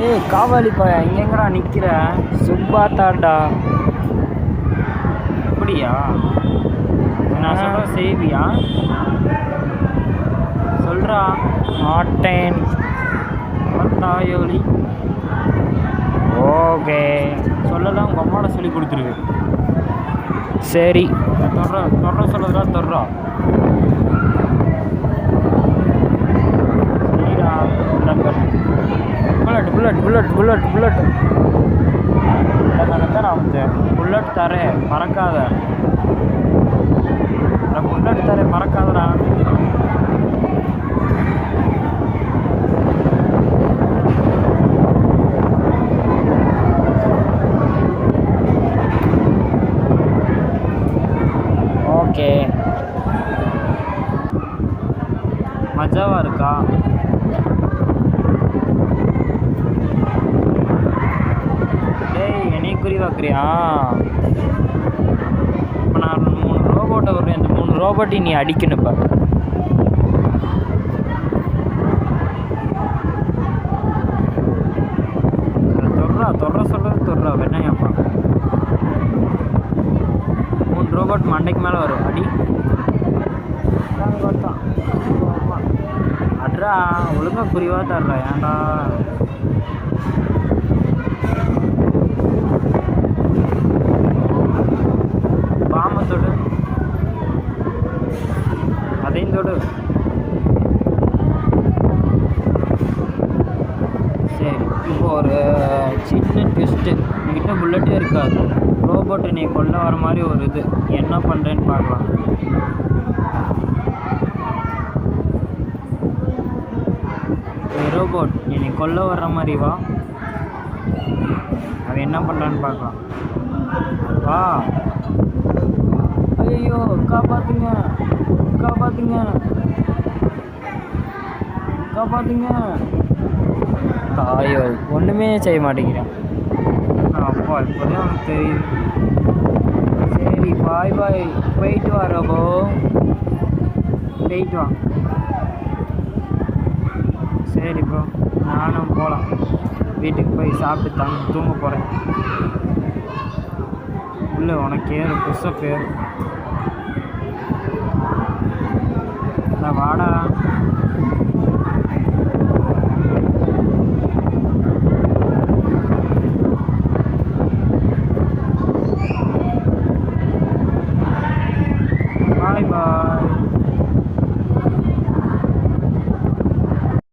ஏய் காவாலி பையா எங்கெங்கடா நிற்கிற? சுப்பா தாண்டா. அப்படியா? நான் சொல்கிற செய்வியா? சொல்கிறா. மாட்டேன். தாயோலி. ஓகே சொல்லலாம். உங்கள் அம்மாவோட சொல்லி கொடுத்துருவேன். சரி தொடர சொல்லுறா தொடரா. சரிடா. Bullet bullet bullet bullet bullet bullet தரேன் பறக்காத. புல்லட் தரேன் பறக்காதடா. ஓகே மஜாவா இருக்கா? டேய் என்னைய குறிவாக்குறியா? இப்போ நான் 3 ரோபோட்டை வருவேன். இந்த 3 ரோபோட்டையும் நீ அடிக்கணும். இப்போ தொடர சொல்கிறது தொடரா வெண்ணையாப்பா. 3 ரோபோட் மண்டைக்கு மேலே வரும். அடி அட்ரா ஒழுங்காக புரிவா தர்றா. ஏன்டா பாம்பை தொடு. அதையும் தொடு. சரி இப்போ ஒரு சின்ன ட்விஸ்ட்டு. என்கிட்ட புல்லட்டே இருக்காது. ரோபோட்டை நீ கொல்ல வர மாதிரி ஒரு இது என்ன பண்ணுறேன்னு பார்க்கலாம். ரோபோட் என்னை கொல்ல வர்ற மாதிரி வா. அது என்ன பண்ணுறான்னு பார்க்கலாம். வா. ஐயோ காப்பாற்றுங்க காப்பாற்றுங்க காப்பாற்றுங்க. தாயோ ஒன்றுமே செய்ய மாட்டேங்கிறேன். அப்பா இப்போதான் எனக்கு தெரியுது. சரி பாய் பாய். போயிட்டு வா ரோபோ. போயிட்டு வா. சரி ப்ரோ நானும் போகலாம். வீட்டுக்கு போய் சாப்பிட்டு தூங்க போகிறேன். இல்லை உனக்கு ஏறு புதுசாக பேர். வாடா.